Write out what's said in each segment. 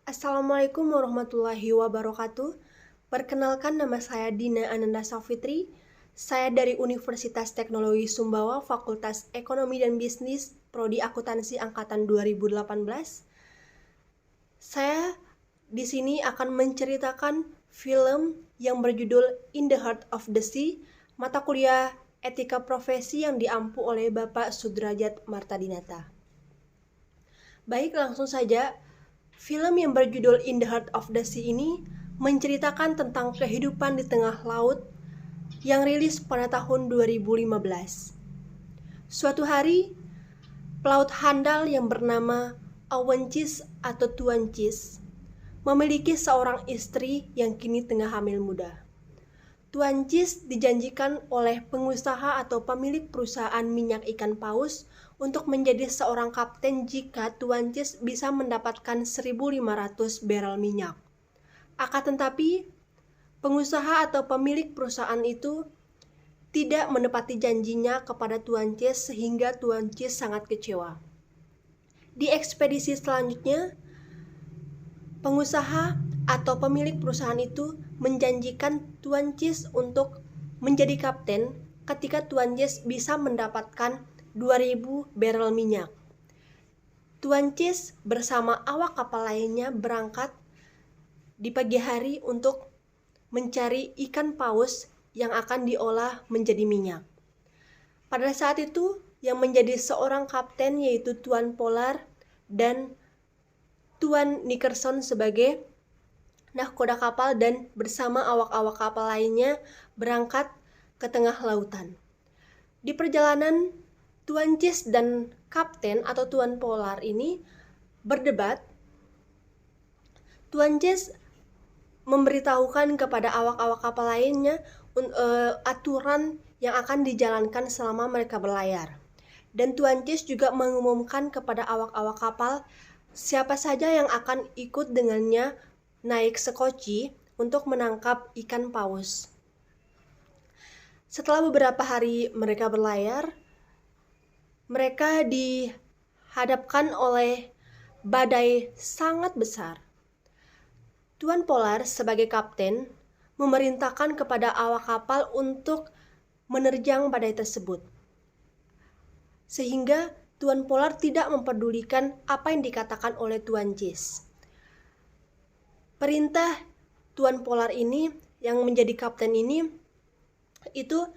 Assalamualaikum warahmatullahi wabarakatuh. Perkenalkan, nama saya Dina Ananda Safitri. Saya dari Universitas Teknologi Sumbawa, Fakultas Ekonomi dan Bisnis, Prodi Akuntansi Angkatan 2018. Saya di sini akan menceritakan film yang berjudul In the Heart of the Sea, mata kuliah etika profesi yang diampu oleh Bapak Sudrajat Martadinata. Baik, langsung saja. Film yang berjudul In the Heart of the Sea ini menceritakan tentang kehidupan di tengah laut yang rilis pada tahun 2015. Suatu hari, pelaut handal yang bernama Owen Cis atau Tuan Cis memiliki seorang istri yang kini tengah hamil muda. Tuan Cis dijanjikan oleh pengusaha atau pemilik perusahaan minyak ikan paus untuk menjadi seorang kapten jika Tuan Cis bisa mendapatkan 1.500 barrel minyak. Akan tetapi, pengusaha atau pemilik perusahaan itu tidak menepati janjinya kepada Tuan Cis sehingga Tuan Cis sangat kecewa. Di ekspedisi selanjutnya, pengusaha atau pemilik perusahaan itu menjanjikan Tuan Cis untuk menjadi kapten ketika Tuan Cis bisa mendapatkan 2.000 barrel minyak. Tuan Cis bersama awak kapal lainnya berangkat di pagi hari untuk mencari ikan paus yang akan diolah menjadi minyak. Pada saat itu, yang menjadi seorang kapten yaitu Tuan Polar dan Tuan Nickerson sebagai nahkoda kapal dan bersama awak-awak kapal lainnya berangkat ke tengah lautan. Di perjalanan, Tuan Cis dan kapten atau Tuan Polar ini berdebat. Tuan Cis memberitahukan kepada awak-awak kapal lainnya aturan yang akan dijalankan selama mereka berlayar. Dan Tuan Cis juga mengumumkan kepada awak-awak kapal siapa saja yang akan ikut dengannya naik sekoci untuk menangkap ikan paus. Setelah beberapa hari mereka berlayar, mereka dihadapkan oleh badai sangat besar. Tuan Polar sebagai kapten memerintahkan kepada awak kapal untuk menerjang badai tersebut. Sehingga Tuan Polar tidak mempedulikan apa yang dikatakan oleh Tuan Cis. Perintah Tuan Polar ini yang menjadi kapten ini itu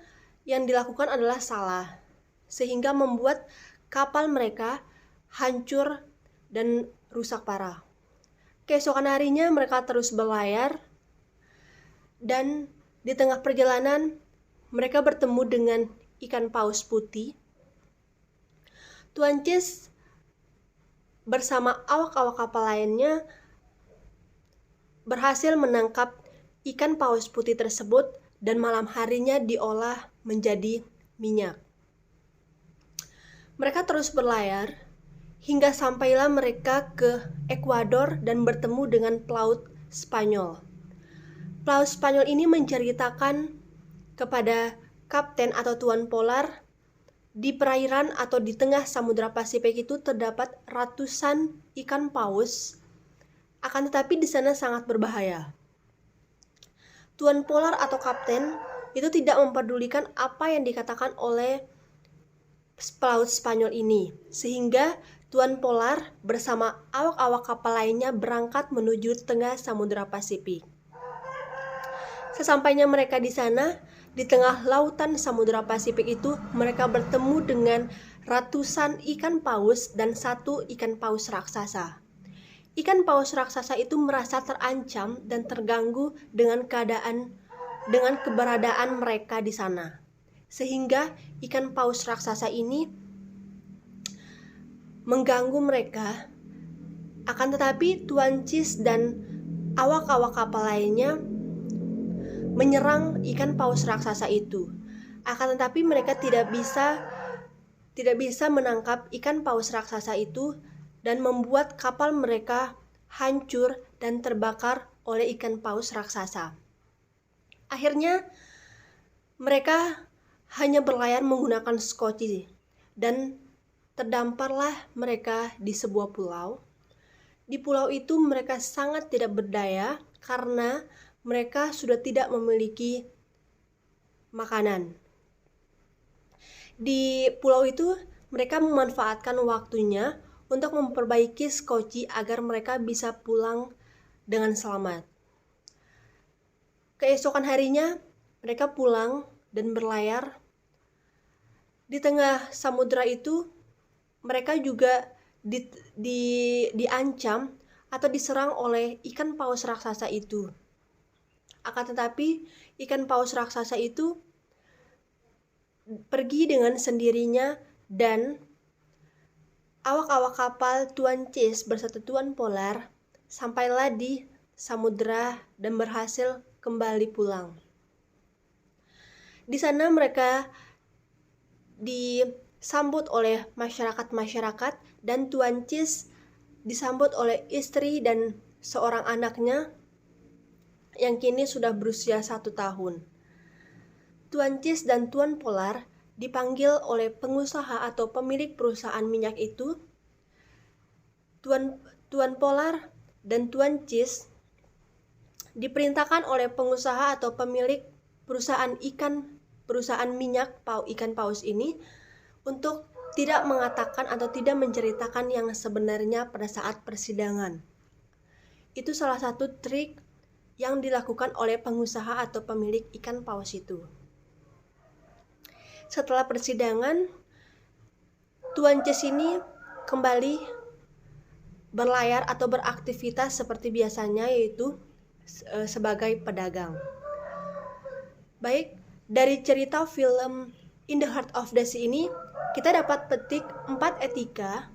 yang dilakukan adalah salah, sehingga membuat kapal mereka hancur dan rusak parah. Keesokan harinya mereka terus berlayar dan di tengah perjalanan mereka bertemu dengan ikan paus putih. Tuan Cis bersama awak-awak kapal lainnya berhasil menangkap ikan paus putih tersebut dan malam harinya diolah menjadi minyak. Mereka terus berlayar hingga sampailah mereka ke Ekuador dan bertemu dengan pelaut Spanyol. Pelaut Spanyol ini menceritakan kepada kapten atau Tuan Polar, di perairan atau di tengah Samudra Pasifik itu terdapat ratusan ikan paus, akan tetapi di sana sangat berbahaya. Tuan Polar atau kapten itu tidak mempedulikan apa yang dikatakan oleh pelaut Spanyol ini, sehingga Tuan Polar bersama awak-awak kapal lainnya berangkat menuju tengah Samudra Pasifik. Sesampainya mereka di sana, di tengah lautan Samudra Pasifik itu, mereka bertemu dengan ratusan ikan paus dan satu ikan paus raksasa. Ikan paus raksasa itu merasa terancam dan terganggu dengan keberadaan mereka di sana. Sehingga ikan paus raksasa ini mengganggu mereka. Akan tetapi Tuan Cis dan awak-awak kapal lainnya menyerang ikan paus raksasa itu. Akan tetapi mereka tidak bisa menangkap ikan paus raksasa itu dan membuat kapal mereka hancur dan terbakar oleh ikan paus raksasa. Akhirnya mereka hanya berlayar menggunakan skoci dan terdamparlah mereka di sebuah pulau. Di pulau itu mereka sangat tidak berdaya karena mereka sudah tidak memiliki makanan. Di pulau itu mereka memanfaatkan waktunya untuk memperbaiki skoci agar mereka bisa pulang dengan selamat. Keesokan harinya mereka pulang dan berlayar. Di tengah samudera itu mereka juga diancam atau diserang oleh ikan paus raksasa itu. Akan tetapi ikan paus raksasa itu pergi dengan sendirinya dan awak-awak kapal Tuan Cis beserta Tuan Polar sampailah di samudera dan berhasil kembali pulang. Di sana mereka disambut oleh masyarakat dan Tuan Cis disambut oleh istri dan seorang anaknya yang kini sudah berusia 1 tahun. Tuan Cis dan Tuan Polar dipanggil oleh pengusaha atau pemilik perusahaan minyak itu. Tuan Polar dan Tuan Cis diperintahkan oleh pengusaha atau pemilik perusahaan minyak ikan paus ini untuk tidak mengatakan atau tidak menceritakan yang sebenarnya pada saat persidangan. Itu salah satu trik yang dilakukan oleh pengusaha atau pemilik ikan paus itu. Setelah persidangan, Tuan Cis ini kembali berlayar atau beraktivitas seperti biasanya, yaitu sebagai pedagang. Baik, dari cerita film In the Heart of the Sea ini kita dapat petik 4 etika,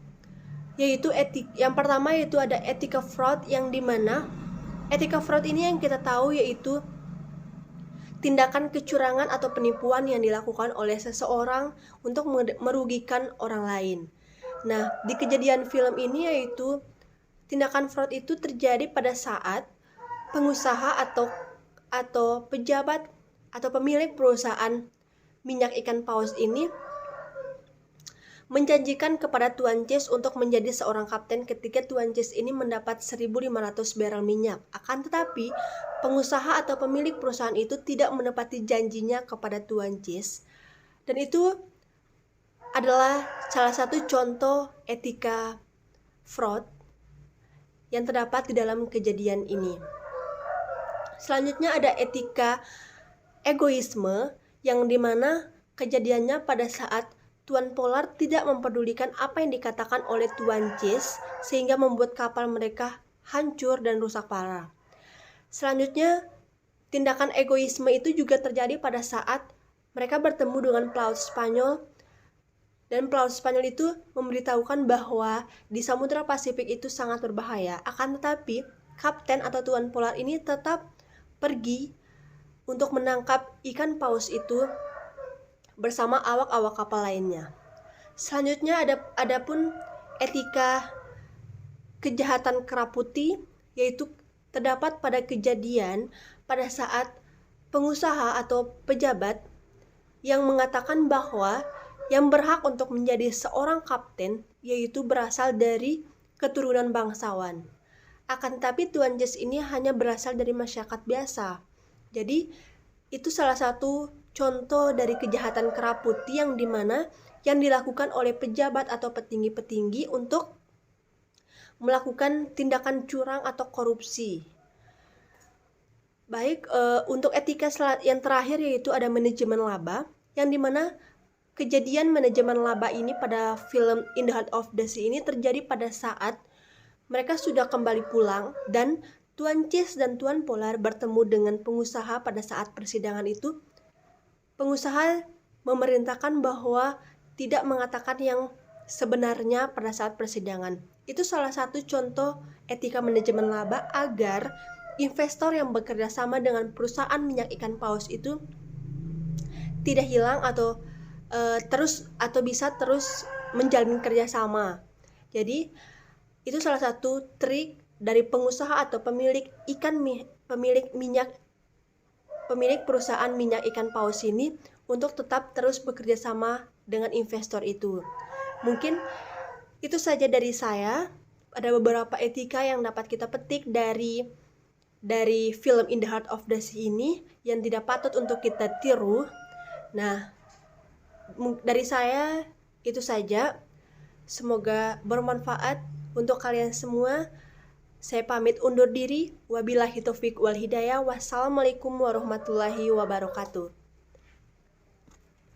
yaitu yang pertama yaitu ada etika fraud, yang dimana etika fraud ini yang kita tahu yaitu tindakan kecurangan atau penipuan yang dilakukan oleh seseorang untuk merugikan orang lain. Nah, di kejadian film ini yaitu tindakan fraud itu terjadi pada saat pengusaha atau pejabat atau pemilik perusahaan minyak ikan paus ini menjanjikan kepada Tuan Cis untuk menjadi seorang kapten ketika Tuan Cis ini mendapat 1.500 barel minyak. Akan tetapi, pengusaha atau pemilik perusahaan itu tidak menepati janjinya kepada Tuan Cis. Dan itu adalah salah satu contoh etika fraud yang terdapat di dalam kejadian ini. Selanjutnya ada etika egoisme, yang dimana kejadiannya pada saat Tuan Polar tidak mempedulikan apa yang dikatakan oleh Tuan Cis sehingga membuat kapal mereka hancur dan rusak parah. Selanjutnya, tindakan egoisme itu juga terjadi pada saat mereka bertemu dengan pelaut Spanyol, dan pelaut Spanyol itu memberitahukan bahwa di Samudra Pasifik itu sangat berbahaya. Akan tetapi, kapten atau Tuan Polar ini tetap pergi untuk menangkap ikan paus itu bersama awak-awak kapal lainnya. Selanjutnya ada pun etika kejahatan keraputi, yaitu terdapat pada kejadian pada saat pengusaha atau pejabat yang mengatakan bahwa yang berhak untuk menjadi seorang kapten yaitu berasal dari keturunan bangsawan. Akan tetapi Tuan Cis ini hanya berasal dari masyarakat biasa. Jadi itu salah satu contoh dari kejahatan keraputi yang dimana yang dilakukan oleh pejabat atau petinggi-petinggi untuk melakukan tindakan curang atau korupsi. Baik, untuk etika yang terakhir yaitu ada manajemen laba, yang dimana kejadian manajemen laba ini pada film In the Heart of the Sea ini terjadi pada saat mereka sudah kembali pulang dan Tuan Cis dan Tuan Polar bertemu dengan pengusaha pada saat persidangan itu. Pengusaha memerintahkan bahwa tidak mengatakan yang sebenarnya pada saat persidangan. Itu salah satu contoh etika manajemen laba agar investor yang bekerja sama dengan perusahaan minyak ikan paus itu tidak hilang atau bisa terus menjalin kerjasama. Jadi itu salah satu trik dari pengusaha atau pemilik perusahaan minyak ikan paus ini untuk tetap terus bekerja sama dengan investor itu. Mungkin itu saja dari saya. ada beberapa etika yang dapat kita petik dari film In the Heart of the Sea ini yang tidak patut untuk kita tiru. Nah, dari saya itu saja. Semoga bermanfaat untuk kalian semua. Saya pamit undur diri. Wabillahi taufiq wal hidayah. Wassalamualaikum warahmatullahi wabarakatuh.